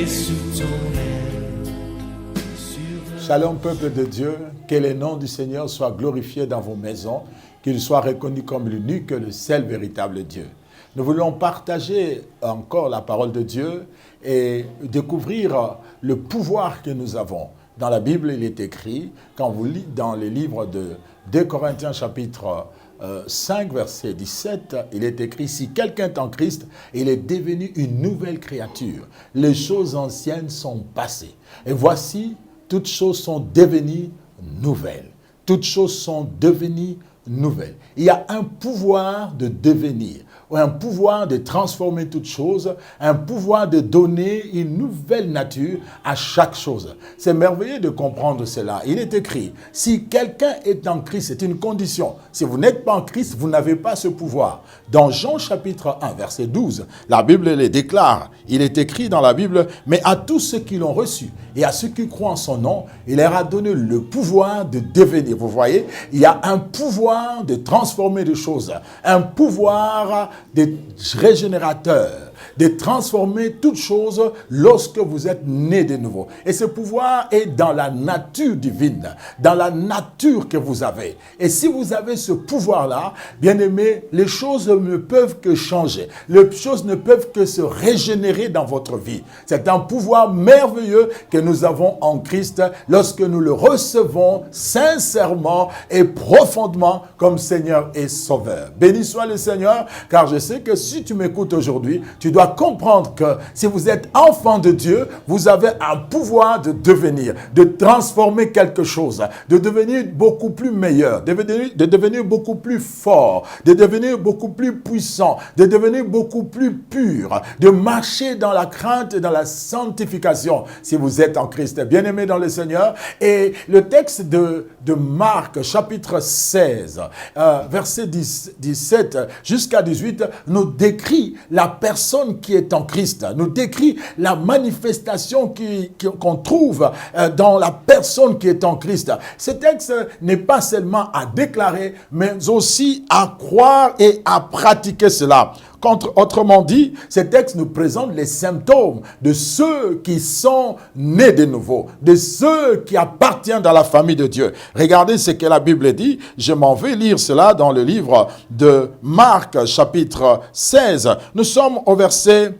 et sous ton aile. Shalom peuple de Dieu, que le nom du Seigneur soit glorifié dans vos maisons, qu'il soit reconnu comme l'unique, le seul véritable Dieu. Nous voulons partager encore la parole de Dieu et découvrir le pouvoir que nous avons. Dans la Bible, il est écrit, quand vous lisez dans les livres de 2 Corinthiens chapitre 5, verset 17, il est écrit, si quelqu'un est en Christ, il est devenu une nouvelle créature. Les choses anciennes sont passées. Et voici, toutes choses sont devenues nouvelles. Toutes choses sont devenues nouvelles. Il y a un pouvoir de devenir, un pouvoir de transformer toutes choses, un pouvoir de donner une nouvelle nature à chaque chose. C'est merveilleux de comprendre cela. Il est écrit, si quelqu'un est en Christ, c'est une condition. Si vous n'êtes pas en Christ, vous n'avez pas ce pouvoir. Dans Jean chapitre 1, verset 12, la Bible les déclare. Il est écrit dans la Bible, mais à tous ceux qui l'ont reçu et à ceux qui croient en son nom, il leur a donné le pouvoir de devenir. Vous voyez, il y a un pouvoir de transformer des choses, un pouvoir de régénérateur, de transformer toutes choses lorsque vous êtes né de nouveau. Et ce pouvoir est dans la nature divine, dans la nature que vous avez. Et si vous avez ce pouvoir-là, bien aimé, les choses ne peuvent que changer. Les choses ne peuvent que se régénérer dans votre vie. C'est un pouvoir merveilleux que nous avons en Christ lorsque nous le recevons sincèrement et profondément comme Seigneur et Sauveur. Béni soit le Seigneur, car je sais que si tu m'écoutes aujourd'hui, tu dois comprendre que si vous êtes enfant de Dieu, vous avez un pouvoir de devenir, de transformer quelque chose, de devenir beaucoup plus meilleur, de devenir beaucoup plus fort, de devenir beaucoup plus puissant, de devenir beaucoup plus pur, de marcher dans la crainte et dans la sanctification si vous êtes en Christ. Bien-aimé dans le Seigneur. Et le texte de Marc, chapitre 16, verset 17 jusqu'à 18, nous décrit la personne qui est en Christ, nous décrit la manifestation qu'on trouve dans la personne qui est en Christ. Ce texte n'est pas seulement à déclarer, mais aussi à croire et à pratiquer cela. Autrement dit, ce texte nous présente les symptômes de ceux qui sont nés de nouveau, de ceux qui appartiennent dans la famille de Dieu. Regardez ce que la Bible dit. Je m'en vais lire cela dans le livre de Marc, chapitre 16. Nous sommes au verset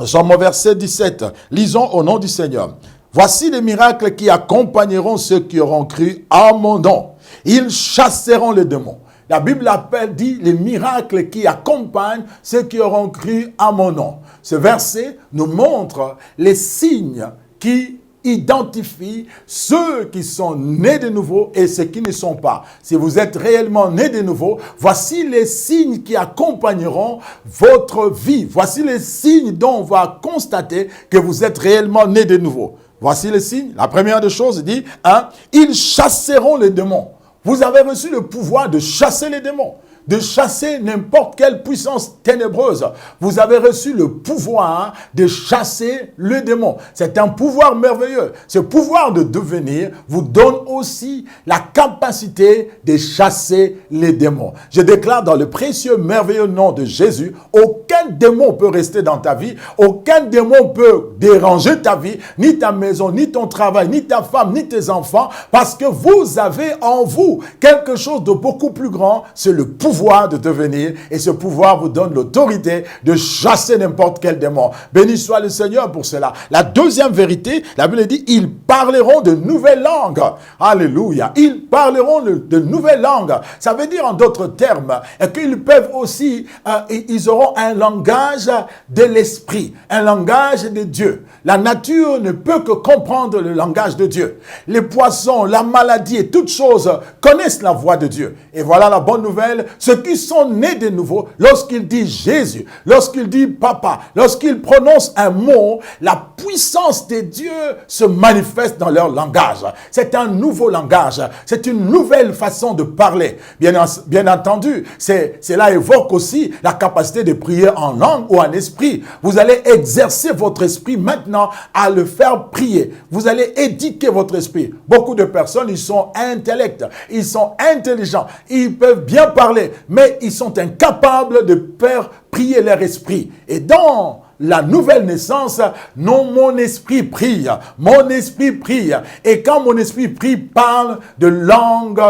17. Lisons au nom du Seigneur. Voici les miracles qui accompagneront ceux qui auront cru à mon nom. Ils chasseront les démons. La Bible dit les miracles qui accompagnent ceux qui auront cru à mon nom. Ce verset nous montre les signes qui identifient ceux qui sont nés de nouveau et ceux qui ne sont pas. Si vous êtes réellement nés de nouveau, voici les signes qui accompagneront votre vie. Voici les signes dont on va constater que vous êtes réellement nés de nouveau. Voici les signes. La première des choses dit, ils chasseront les démons. Vous avez reçu le pouvoir de chasser les démons, de chasser n'importe quelle puissance ténébreuse. Vous avez reçu le pouvoir de chasser le démon. C'est un pouvoir merveilleux. Ce pouvoir de devenir vous donne aussi la capacité de chasser les démons. Je déclare dans le précieux, merveilleux nom de Jésus, aucun démon peut rester dans ta vie, aucun démon peut déranger ta vie, ni ta maison, ni ton travail, ni ta femme, ni tes enfants, parce que vous avez en vous quelque chose de beaucoup plus grand, c'est le pouvoir de devenir, et ce pouvoir vous donne l'autorité de chasser n'importe quel démon. Béni soit le Seigneur pour cela. La deuxième vérité, la Bible dit, ils parleront de nouvelles langues. Alléluia. Ils parleront de nouvelles langues. Ça veut dire en d'autres termes qu'ils peuvent aussi, ils auront un langage de l'esprit, un langage de Dieu. La nature ne peut que comprendre le langage de Dieu. Les poissons, la maladie et toutes choses connaissent la voix de Dieu. Et voilà la bonne nouvelle, ceux qui sont nés de nouveau, lorsqu'ils disent Jésus, lorsqu'ils disent Papa, lorsqu'ils prononcent un mot, la puissance de Dieu se manifeste dans leur langage. C'est un nouveau langage, c'est une nouvelle façon de parler. Bien entendu, cela évoque aussi la capacité de prier en langue ou en esprit. Vous allez exercer votre esprit maintenant à le faire prier. Vous allez éduquer votre esprit. Beaucoup de personnes, ils sont intellects, ils sont intelligents, ils peuvent bien parler, mais ils sont incapables de faire prier leur esprit. Et dans la nouvelle naissance, non, mon esprit prie. Mon esprit prie. Et quand mon esprit prie, parle de langue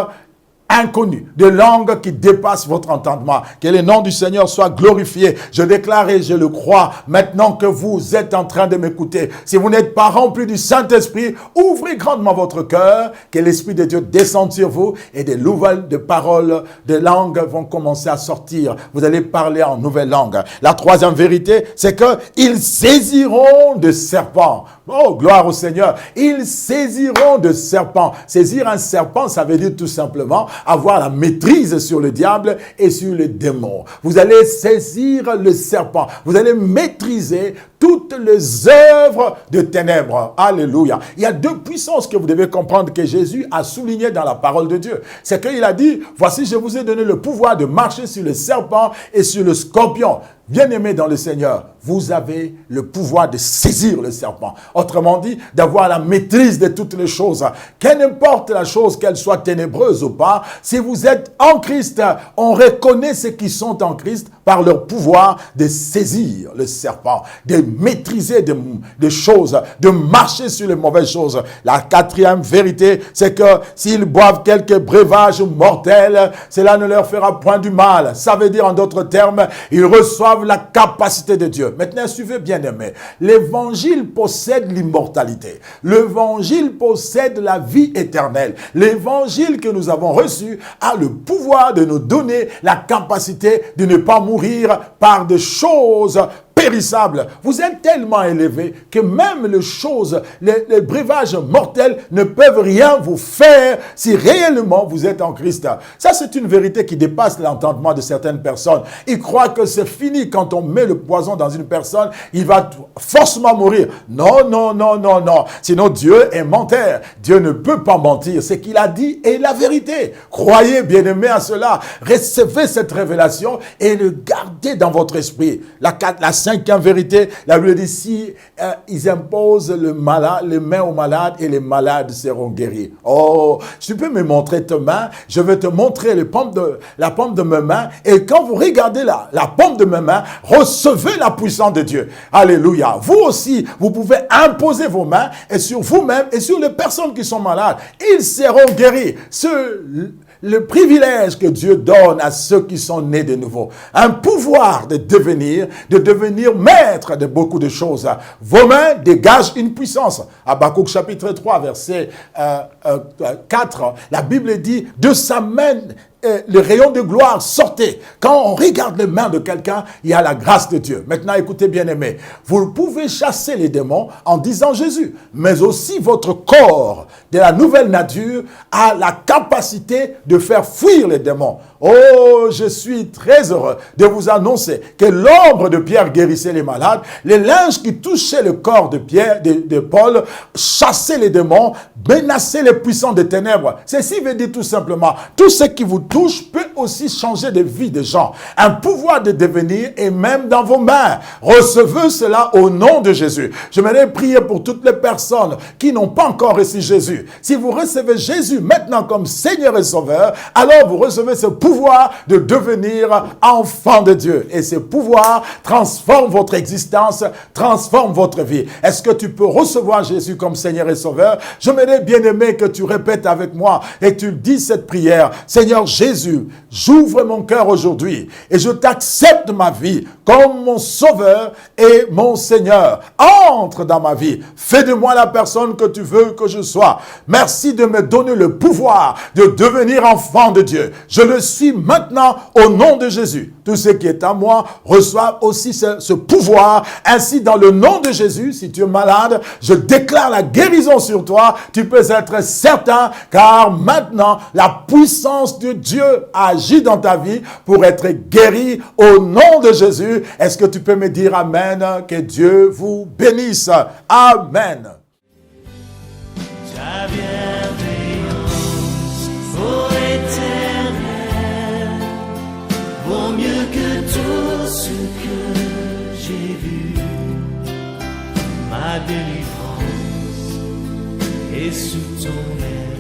inconnu, de langue qui dépasse votre entendement. Que le nom du Seigneur soit glorifié. Je déclare et je le crois, maintenant que vous êtes en train de m'écouter. Si vous n'êtes pas rempli du Saint-Esprit, ouvrez grandement votre cœur, que l'Esprit de Dieu descende sur vous et des nouvelles de paroles, de langues vont commencer à sortir. Vous allez parler en nouvelle langue. La troisième vérité, c'est qu'ils saisiront de serpents. Oh, gloire au Seigneur. Ils saisiront de serpents. Saisir un serpent, ça veut dire tout simplement avoir la maîtrise sur le diable et sur les démons. Vous allez saisir le serpent. Vous allez maîtriser toutes les œuvres de ténèbres. Alléluia. Il y a deux puissances que vous devez comprendre que Jésus a soulignées dans la parole de Dieu. C'est qu'il a dit, voici, je vous ai donné le pouvoir de marcher sur le serpent et sur le scorpion. Bien-aimés dans le Seigneur, vous avez le pouvoir de saisir le serpent. Autrement dit, d'avoir la maîtrise de toutes les choses. Qu'importe la chose, qu'elle soit ténébreuse ou pas, si vous êtes en Christ, on reconnaît ceux qui sont en Christ par leur pouvoir de saisir le serpent, de maîtriser des choses, de marcher sur les mauvaises choses. La quatrième vérité, c'est que s'ils boivent quelques breuvages mortels, cela ne leur fera point du mal. Ça veut dire en d'autres termes, ils reçoivent la capacité de Dieu. Maintenant, suivez bien aimé. L'évangile possède l'immortalité. L'évangile possède la vie éternelle. L'évangile que nous avons reçu a le pouvoir de nous donner la capacité de ne pas mourir par des choses périssables. Vous êtes tellement élevé que même les choses, les breuvages mortels ne peuvent rien vous faire si réellement vous êtes en Christ. Ça, c'est une vérité qui dépasse l'entendement de certaines personnes. Ils croient que c'est fini quand on met le poison dans une personne, il va forcément mourir. Non, non, non, non, non. Sinon, Dieu est menteur. Dieu ne peut pas mentir. Ce qu'il a dit est la vérité. Croyez, bien-aimés, à cela. Recevez cette révélation et le gardez dans votre esprit. La cinquième vérité, la Bible dit, si ils imposent les mains aux malades et les malades seront guéris. Oh, tu peux me montrer tes mains, je vais te montrer la paume de mes mains, et quand vous regardez la paume de mes mains, recevez la puissance de Dieu. Alléluia. Vous aussi, vous pouvez imposer vos mains et sur vous-même et sur les personnes qui sont malades. Ils seront guéris. Le privilège que Dieu donne à ceux qui sont nés de nouveau. Un pouvoir de devenir maître de beaucoup de choses. Vos mains dégagent une puissance. Habakkuk chapitre 3, verset 4, la Bible dit, de sa main, le rayon de gloire sortait. Quand on regarde les mains de quelqu'un, il y a la grâce de Dieu. Maintenant, écoutez bien aimés, vous pouvez chasser les démons en disant Jésus, mais aussi votre corps de la nouvelle nature a la capacité de faire fuir les démons. Oh, je suis très heureux de vous annoncer que l'ombre de Pierre guérissait les malades, les linges qui touchaient le corps de Pierre, de Paul, chassaient les démons, menaçaient les puissants des ténèbres. Ceci veut dire tout simplement, tout ce qui vous touche peut aussi changer de vie des gens. Un pouvoir de devenir est même dans vos mains. Recevez cela au nom de Jésus. J'aimerais prier pour toutes les personnes qui n'ont pas encore reçu Jésus. Si vous recevez Jésus maintenant comme Seigneur et Sauveur, alors vous recevez ce pouvoir de devenir enfant de Dieu. Et ce pouvoir transforme votre existence, transforme votre vie. Est-ce que tu peux recevoir Jésus comme Seigneur et Sauveur? J'aimerais bien aimer que tu répètes avec moi et que tu dis cette prière. Seigneur Jésus, j'ouvre mon cœur aujourd'hui et je t'accepte ma vie comme mon Sauveur et mon Seigneur. Entre dans ma vie. Fais de moi la personne que tu veux que je sois. Merci de me donner le pouvoir de devenir enfant de Dieu. Je le suis maintenant au nom de Jésus. Tout ce qui est à moi reçoit aussi ce pouvoir. Ainsi, dans le nom de Jésus, si tu es malade, je déclare la guérison sur toi. Tu peux être certain, car maintenant, la puissance de Dieu agit dans ta vie pour être guéri au nom de Jésus. Est-ce que tu peux me dire Amen? Que Dieu vous bénisse. Amen. Ta bienveillance, ô Éternel, vaut mieux que tout ce que j'ai vu. Ma délivrance est sous ton aile.